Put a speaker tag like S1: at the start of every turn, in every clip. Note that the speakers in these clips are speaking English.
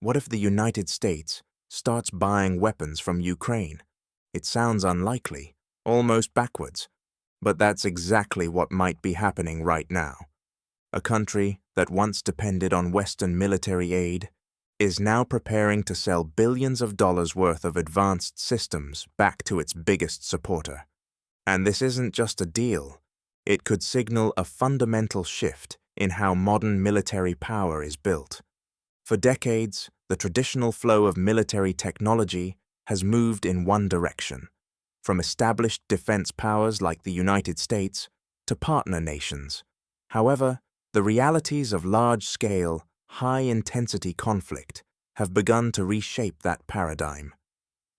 S1: What if the United States starts buying weapons from Ukraine? It sounds unlikely, almost backwards, but that's exactly what might be happening right now. A country that once depended on Western military aid is now preparing to sell billions of dollars worth of advanced systems back to its biggest supporter. And this isn't just a deal. It could signal a fundamental shift in how modern military power is built. For decades, the traditional flow of military technology has moved in one direction, from established defense powers like the United States to partner nations. However, the realities of large-scale, high-intensity conflict have begun to reshape that paradigm.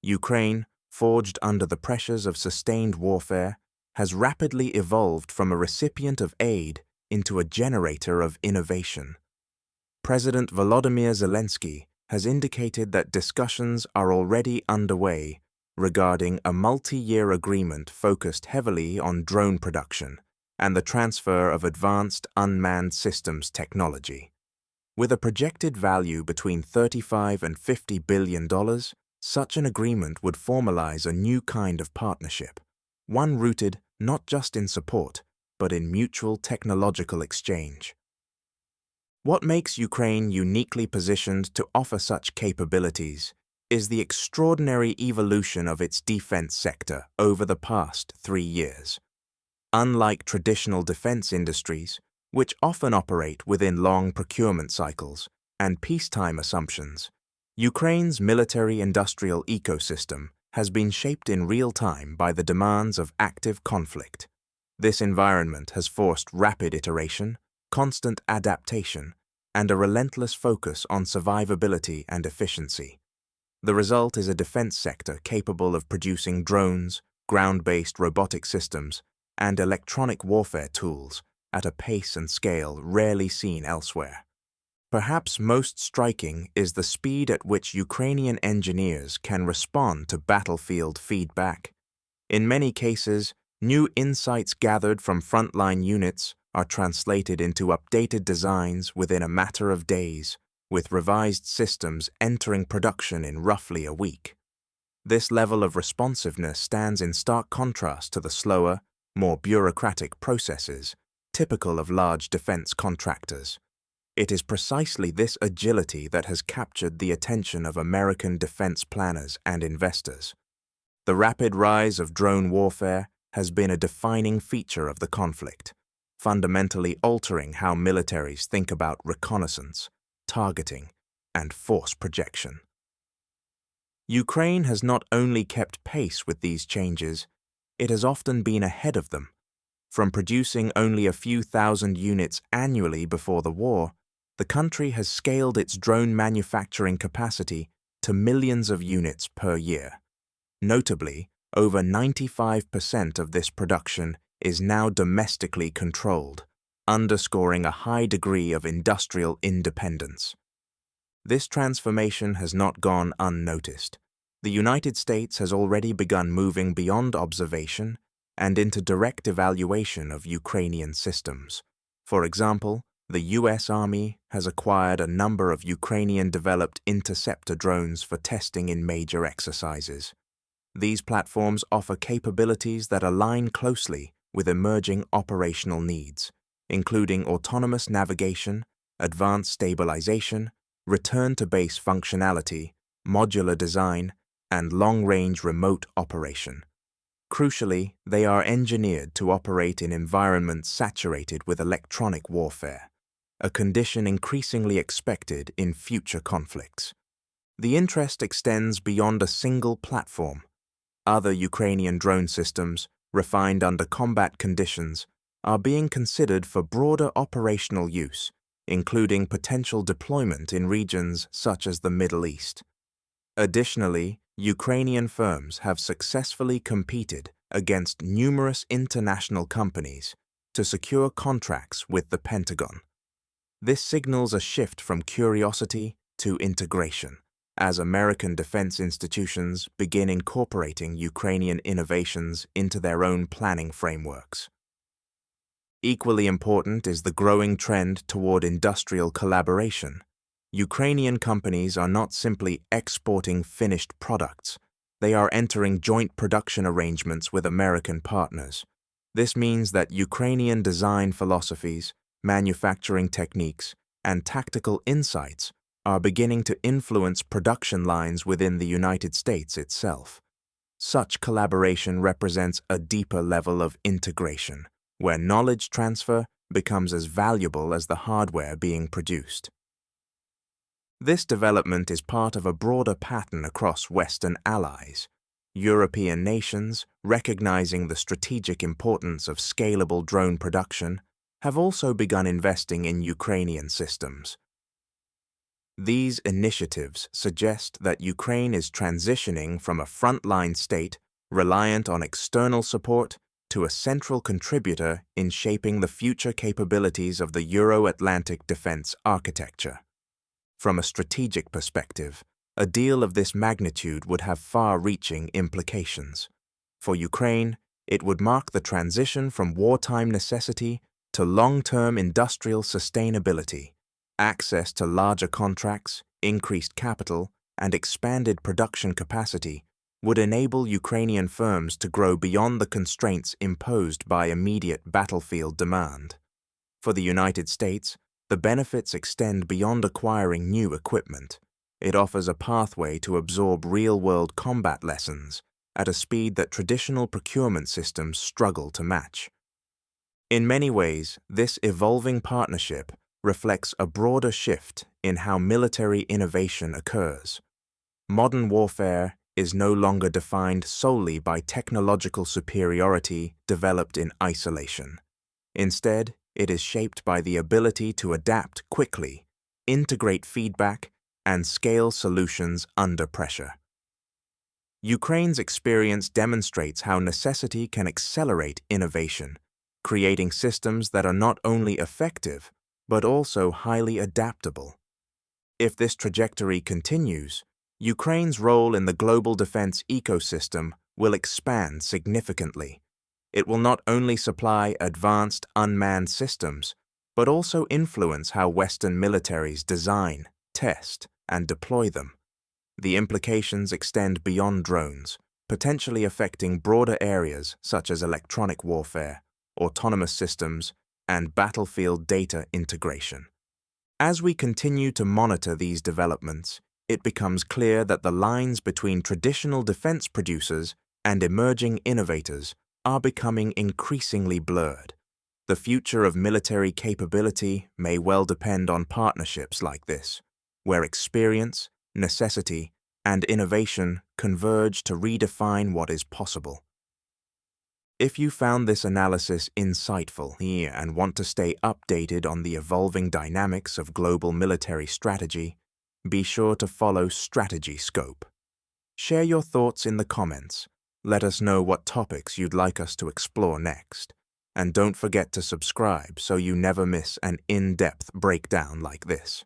S1: Ukraine, forged under the pressures of sustained warfare, has rapidly evolved from a recipient of aid into a generator of innovation. President Volodymyr Zelensky has indicated that discussions are already underway regarding a multi-year agreement focused heavily on drone production and the transfer of advanced unmanned systems technology. With a projected value between $35 and $50 billion, such an agreement would formalize a new kind of partnership, one rooted not just in support, but in mutual technological exchange. What makes Ukraine uniquely positioned to offer such capabilities is the extraordinary evolution of its defense sector over the past 3 years. Unlike traditional defense industries, which often operate within long procurement cycles and peacetime assumptions, Ukraine's military-industrial ecosystem has been shaped in real time by the demands of active conflict. This environment has forced rapid iteration, constant adaptation, and a relentless focus on survivability and efficiency. The result is a defense sector capable of producing drones, ground-based robotic systems, and electronic warfare tools at a pace and scale rarely seen elsewhere. Perhaps most striking is the speed at which Ukrainian engineers can respond to battlefield feedback. In many cases, new insights gathered from frontline units are translated into updated designs within a matter of days, with revised systems entering production in roughly a week. This level of responsiveness stands in stark contrast to the slower, more bureaucratic processes typical of large defense contractors. It is precisely this agility that has captured the attention of American defense planners and investors. The rapid rise of drone warfare has been a defining feature of the conflict, fundamentally altering how militaries think about reconnaissance, targeting, and force projection. Ukraine has not only kept pace with these changes, it has often been ahead of them. From producing only a few thousand units annually before the war, the country has scaled its drone manufacturing capacity to millions of units per year. Notably, over 95% of this production is now domestically controlled, underscoring a high degree of industrial independence. This transformation has not gone unnoticed. The United States has already begun moving beyond observation and into direct evaluation of Ukrainian systems. For example, the U.S. Army has acquired a number of Ukrainian-developed interceptor drones for testing in major exercises. These platforms offer capabilities that align closely with emerging operational needs, including autonomous navigation, advanced stabilization, return-to-base functionality, modular design, and long-range remote operation. Crucially, they are engineered to operate in environments saturated with electronic warfare, a condition increasingly expected in future conflicts. The interest extends beyond a single platform. Other Ukrainian drone systems, refined under combat conditions, are being considered for broader operational use, including potential deployment in regions such as the Middle East. Additionally, Ukrainian firms have successfully competed against numerous international companies to secure contracts with the Pentagon. This signals a shift from curiosity to integration, as American defense institutions begin incorporating Ukrainian innovations into their own planning frameworks. Equally important is the growing trend toward industrial collaboration. Ukrainian companies are not simply exporting finished products. They are entering joint production arrangements with American partners. This means that Ukrainian design philosophies, manufacturing techniques, and tactical insights are beginning to influence production lines within the United States itself. Such collaboration represents a deeper level of integration, where knowledge transfer becomes as valuable as the hardware being produced. This development is part of a broader pattern across Western allies. European nations, recognizing the strategic importance of scalable drone production, have also begun investing in Ukrainian systems. These initiatives suggest that Ukraine is transitioning from a frontline state reliant on external support to a central contributor in shaping the future capabilities of the Euro-Atlantic defense architecture. From a strategic perspective, a deal of this magnitude would have far-reaching implications. For Ukraine, it would mark the transition from wartime necessity to long-term industrial sustainability. Access to larger contracts, increased capital, and expanded production capacity would enable Ukrainian firms to grow beyond the constraints imposed by immediate battlefield demand. For the United States, the benefits extend beyond acquiring new equipment. It offers a pathway to absorb real-world combat lessons at a speed that traditional procurement systems struggle to match. In many ways, this evolving partnership reflects a broader shift in how military innovation occurs. Modern warfare is no longer defined solely by technological superiority developed in isolation. Instead, it is shaped by the ability to adapt quickly, integrate feedback, and scale solutions under pressure. Ukraine's experience demonstrates how necessity can accelerate innovation, creating systems that are not only effective, but also highly adaptable. If this trajectory continues, Ukraine's role in the global defense ecosystem will expand significantly. It will not only supply advanced unmanned systems, but also influence how Western militaries design, test, and deploy them. The implications extend beyond drones, potentially affecting broader areas such as electronic warfare, autonomous systems, and battlefield data integration. As we continue to monitor these developments, it becomes clear that the lines between traditional defense producers and emerging innovators are becoming increasingly blurred. The future of military capability may well depend on partnerships like this, where experience, necessity, and innovation converge to redefine what is possible. If you found this analysis insightful and want to stay updated on the evolving dynamics of global military strategy, be sure to follow Strategy Scope. Share your thoughts in the comments. Let us know what topics you'd like us to explore next. And don't forget to subscribe so you never miss an in-depth breakdown like this.